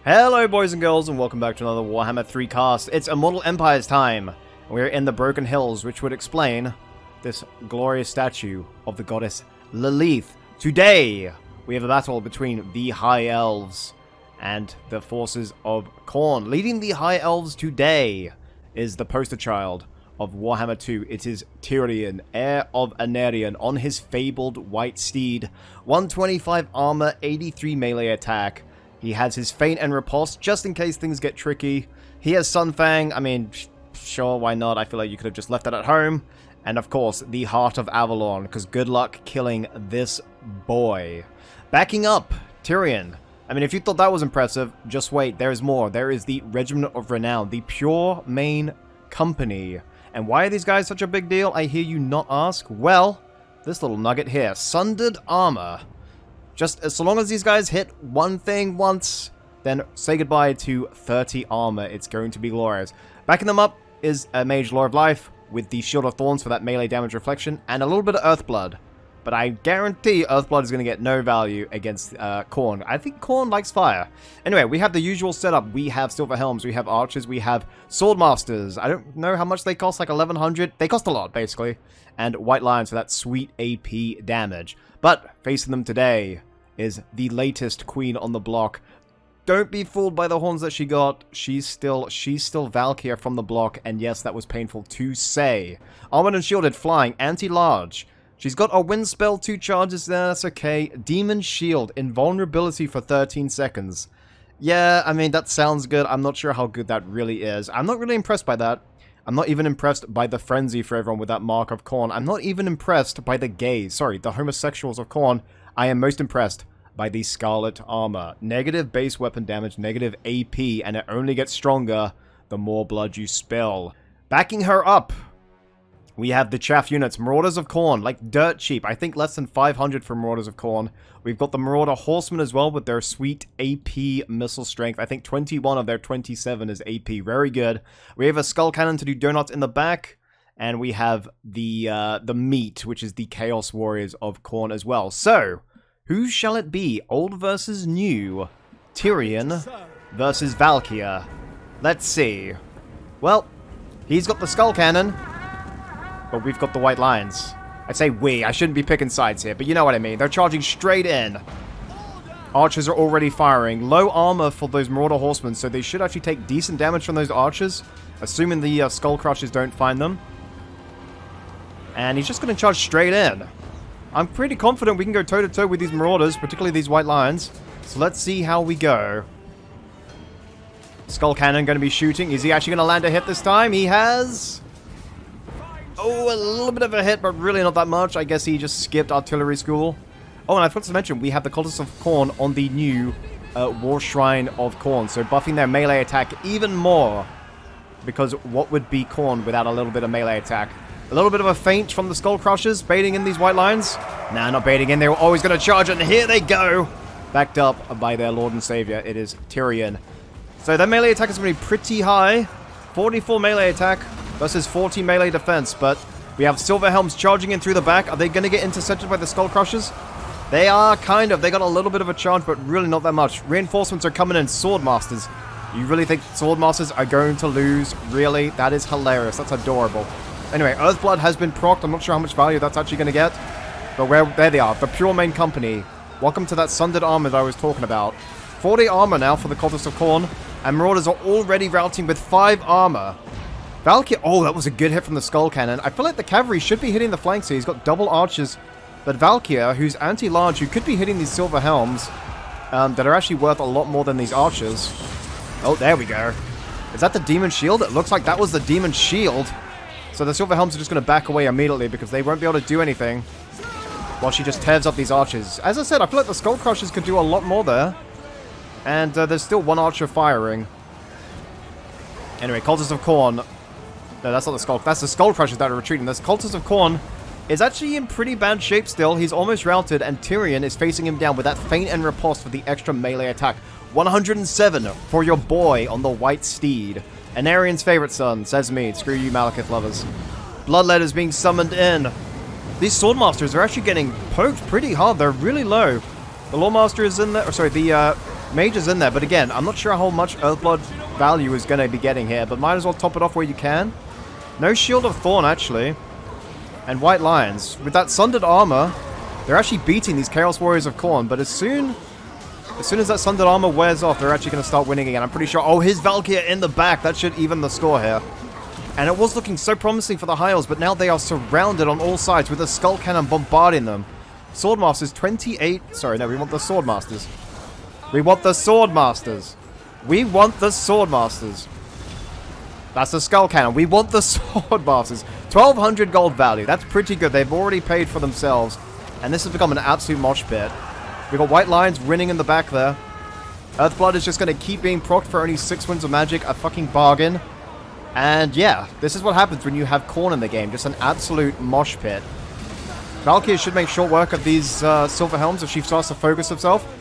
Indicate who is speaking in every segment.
Speaker 1: Hello boys and girls and welcome back to another Warhammer 3 cast. It's Immortal Empires time. We're in the Broken Hills, which would explain this glorious statue of the goddess Lilith. Today, we have a battle between the High Elves and the forces of Khorne. Leading the High Elves today is the poster child of Warhammer 2. It is TYRION, heir of Anarion, on his fabled white steed. 125 armor, 83 melee attack. He has his feint and riposte, just in case things get tricky. He has Sunfang. I mean, sure, why not? I feel like you could have just left that at home. And of course, the Heart of Avalon, because good luck killing this boy. Backing up, TYRION. I mean, if you thought that was impressive, just wait, there is more. There is the Regiment of Renown, the pure main company. And why are these guys such a big deal? I hear you not ask. Well, this little nugget here, Sundered Armor. Just as long as these guys hit one thing once, then say goodbye to 30 armor. It's going to be glorious. Backing them up is a Mage Lore of Life with the Shield of Thorns for that melee damage reflection and a little bit of Earthblood. But I guarantee Earthblood is going to get no value against Khorne. I think Khorne likes fire. Anyway, we have the usual setup. We have Silver Helms, we have Archers, we have Swordmasters. I don't know how much they cost, like 1100. They cost a lot, basically. And White Lions for that sweet AP damage. But facing them today is the latest queen on the block. Don't be fooled by the horns that she got. She's still Valkyria from the block, and yes, that was painful to say. Armored and shielded, flying, anti-large. She's got a wind spell, 2 charges there, that's okay. Demon shield, invulnerability for 13 seconds. Yeah, I mean, that sounds good. I'm not sure how good that really is. I'm not really impressed by that. I'm not even impressed by the frenzy for everyone with that mark of Khorne. I'm not even impressed by the gays. Sorry, the homosexuals of Khorne. I am most impressed by the Scarlet Armor. Negative base weapon damage, negative AP, and it only gets stronger the more blood you spill. Backing her up, we have the chaff units, Marauders of Khorne, like dirt cheap. I think less than 500 for Marauders of Khorne. We've got the Marauder Horsemen as well with their sweet AP missile strength. I think 21 of their 27 is AP. Very good. We have a Skull Cannon to do donuts in the back. And we have the meat, which is the Chaos Warriors of Khorne as well. So, who shall it be? Old versus new. TYRION versus Valkyria. Let's see. Well, he's got the Skull Cannon, but we've got the White Lions. I'd say we. I shouldn't be picking sides here, but you know what I mean. They're charging straight in. Archers are already firing. Low armor for those Marauder Horsemen, so they should actually take decent damage from those archers, assuming the Skull Crushers don't find them. And he's just going to charge straight in. I'm pretty confident we can go toe-to-toe with these Marauders, particularly these White Lions. So let's see how we go. Skull Cannon going to be shooting. Is he actually going to land a hit this time? He has... Oh, a little bit of a hit, but really not that much. I guess he just skipped artillery school. Oh, and I forgot to mention, we have the Cultists of Khorne on the new War Shrine of Khorne. So buffing their melee attack even more. Because what would be Khorne without a little bit of melee attack? A little bit of a feint from the Skull Crushers, baiting in these White Lions. Nah, not baiting in. They were always going to charge it, and here they go. Backed up by their Lord and Savior. It is TYRION. So their melee attack is going to be pretty high. 44 melee attack versus 40 melee defense. But we have Silver Helms charging in through the back. Are they going to get intercepted by the Skull Crushers? They are, kind of. They got a little bit of a charge, but really not that much. Reinforcements are coming in. Swordmasters. You really think Swordmasters are going to lose? Really? That is hilarious. That's adorable. Anyway, Earthblood has been procced. I'm not sure how much value that's actually going to get. But there they are. The pure main company. Welcome to that Sundered Armor that I was talking about. 40 armor now for the Cultists of Khorne. And Marauders are already routing with 5 armor. Valkyria... Oh, that was a good hit from the Skull Cannon. I feel like the cavalry should be hitting the flanks here. He's got double archers. But Valkyria, who's anti-large, who could be hitting these Silver Helms, that are actually worth a lot more than these archers. Oh, there we go. Is that the Demon Shield? It looks like that was the Demon Shield. So the Silver Helms are just going to back away immediately because they won't be able to do anything while she just tears up these archers. As I said, I feel like the Skull Crushers could do a lot more there. And there's still one archer firing. Anyway, Cultists of Khorne. No, that's not the Skull. That's the Skull Crushers that are retreating. This Cultists of Khorne is actually in pretty bad shape still. He's almost routed, and TYRION is facing him down with that feint and riposte for the extra melee attack. 107 for your boy on the white steed. Anarion's favorite son, says me. Screw you, Malekith lovers. Bloodlet is being summoned in. These Swordmasters are actually getting poked pretty hard. They're really low. The Lawmaster is in there. Or sorry, the Mage is in there, but again, I'm not sure how much Earthblood value is going to be getting here, but might as well top it off where you can. No Shield of Thorn, actually. And White Lions. With that Sundered Armor, they're actually beating these Chaos Warriors of Khorne, but as soon as that Sundered Armor wears off, they're actually going to start winning again. I'm pretty sure. Oh, his Valkyrie in the back. That should even the score here. And it was looking so promising for the High Elves, but now they are surrounded on all sides with a Skull Cannon bombarding them. Swordmasters 28... Sorry, no, we want the Swordmasters. We want the Swordmasters. We want the Swordmasters. That's the Skull Cannon. We want the Swordmasters. 1,200 gold value. That's pretty good. They've already paid for themselves. And this has become an absolute mosh pit. We've got White Lions winning in the back there. Earthblood is just going to keep being procced for only 6 wins of magic. A fucking bargain. And yeah, this is what happens when you have Khorne in the game. Just an absolute mosh pit. Valkyrie should make short work of these Silver Helms if she starts to focus herself.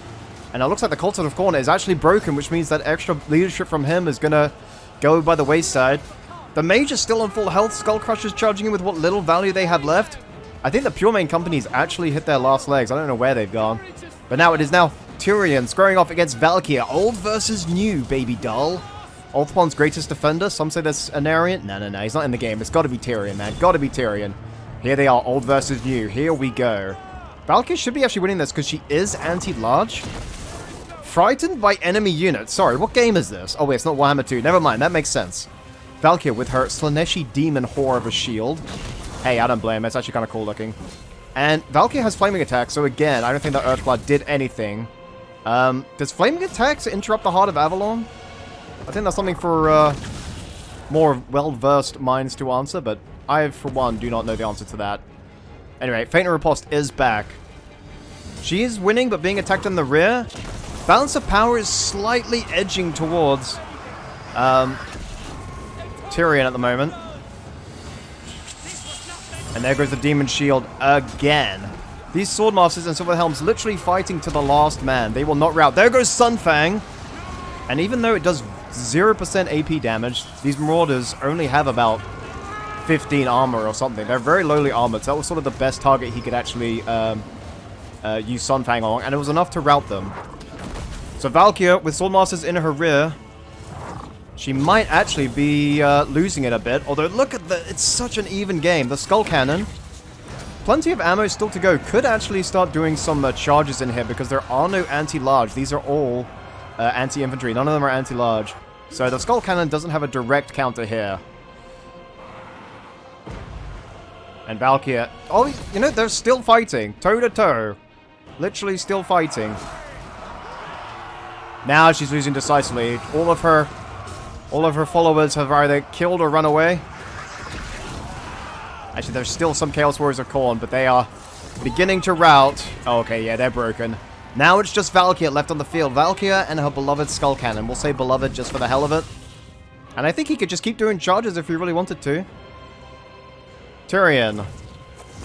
Speaker 1: And it looks like the Cult of Khorne is actually broken, which means that extra leadership from him is going to go by the wayside. The Mage is still on full health. Skull Crusher's charging in with what little value they have left. I think the Pure Main Company's actually hit their last legs. I don't know where they've gone. But now it is now TYRION squaring off against Valkyrie. Old versus new, baby doll. Ulthpon's greatest defender. Some say that's Anarian. No. He's not in the game. It's got to be TYRION, man. Got to be TYRION. Here they are. Old versus new. Here we go. Valkyrie should be actually winning this because she is anti-large. Frightened by enemy units. Sorry, what game is this? Oh, wait, it's not Warhammer 2. Never mind, that makes sense. Valkyrie with her Slaneshi Demon Whore of a shield. Hey, I don't blame her. It's actually kind of cool looking. And Valkyrie has Flaming Attack, so again, I don't think that Earthblood did anything. Does Flaming Attacks interrupt the Heart of Avalon? I think that's something for more well-versed minds to answer, but I, for one, do not know the answer to that. Anyway, Faint and Riposte is back. She is winning, but being attacked in the rear. Balance of power is slightly edging towards TYRION at the moment. And there goes the Demon Shield again. These Swordmasters and Silver Helms literally fighting to the last man. They will not rout. There goes Sunfang. And even though it does 0% AP damage, these Marauders only have about 15 armor or something. They're very lowly armored, so that was sort of the best target he could actually use Sunfang on, and it was enough to rout them. So Valkyrie, with Swordmasters in her rear, she might actually be losing it a bit. Although, look at it's such an even game. The Skull Cannon, plenty of ammo still to go. Could actually start doing some charges in here because there are no anti-large. These are all anti-infantry. None of them are anti-large. So the Skull Cannon doesn't have a direct counter here. And Valkyrie, oh, you know, they're still fighting. Toe-to-toe. Literally still fighting. Now she's losing decisively. All of her followers have either killed or run away. Actually, there's still some Chaos Warriors of Khorne, but they are beginning to rout. Oh, okay, yeah, they're broken. Now it's just Valkyrie left on the field. Valkyrie and her beloved Skull Cannon. We'll say beloved just for the hell of it. And I think he could just keep doing charges if he really wanted to. TYRION.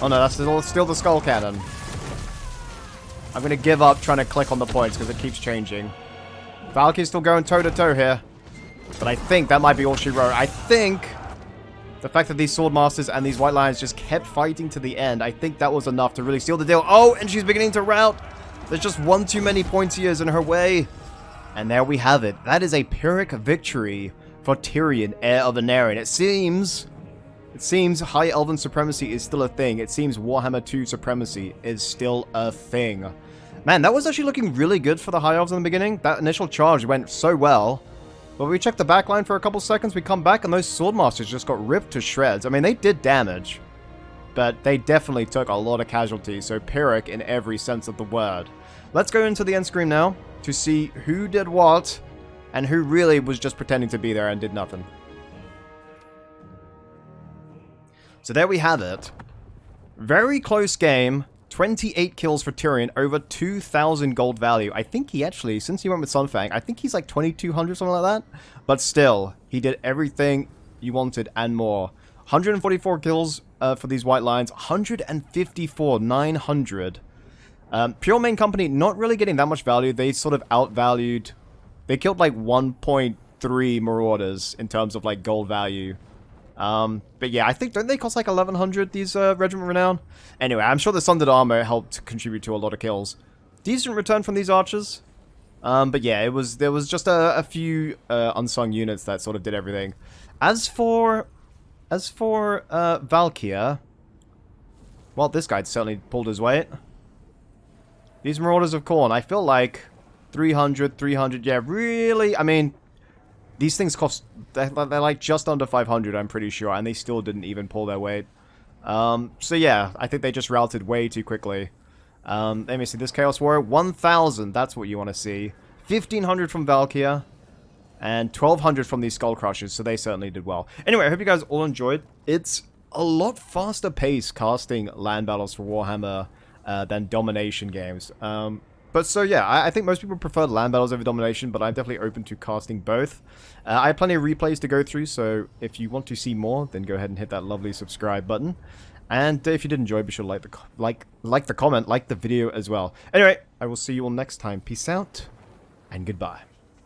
Speaker 1: Oh no, that's still the Skull Cannon. I'm going to give up trying to click on the points because it keeps changing. Valkyrie's still going toe-to-toe here. But I think that might be all she wrote. I think the fact that these Swordmasters and these White Lions just kept fighting to the end, I think that was enough to really seal the deal. Oh, and she's beginning to rout. There's just one too many pointiers in her way. And there we have it. That is a Pyrrhic victory for TYRION, heir of Anarion. It seems High Elven supremacy is still a thing. It seems Warhammer 2 supremacy is still a thing. Man, that was actually looking really good for the High Elves in the beginning. That initial charge went so well. But we check the backline for a couple seconds, we come back, and those Swordmasters just got ripped to shreds. I mean, they did damage, but they definitely took a lot of casualties, so Pyrrhic in every sense of the word. Let's go into the end screen now to see who did what, and who really was just pretending to be there and did nothing. So there we have it. Very close game. 28 kills for TYRION, over 2,000 gold value. I think he actually, since he went with Sunfang, I think he's like 2,200, something like that. But still, he did everything you wanted and more. 144 kills for these White Lions, 154, 900. Pure Main Company, not really getting that much value. They sort of outvalued. They killed like 1.3 Marauders in terms of like gold value. But yeah, I think, don't they cost like 1,100, these Regiment Renown? Anyway, I'm sure the Sundered Armor helped contribute to a lot of kills. Decent return from these archers. But yeah, there was just a few unsung units that sort of did everything. As for Valkyr, well, this guy certainly pulled his weight. These Marauders of Khorne, I feel like 300, yeah, really, I mean, these things cost, they're like just under 500, I'm pretty sure, and they still didn't even pull their weight. So yeah, I think they just routed way too quickly. Let me see, this Chaos Warrior, 1,000, that's what you want to see. 1,500 from Valkyr, and 1,200 from these Skull Crushers, so they certainly did well. Anyway, I hope you guys all enjoyed. It's a lot faster pace casting land battles for Warhammer than domination games. But so yeah, I think most people prefer land battles over domination, but I'm definitely open to casting both. I have plenty of replays to go through, so if you want to see more, then go ahead and hit that lovely subscribe button. And if you did enjoy, be sure to like the comment, like the video as well. Anyway, I will see you all next time. Peace out, and goodbye.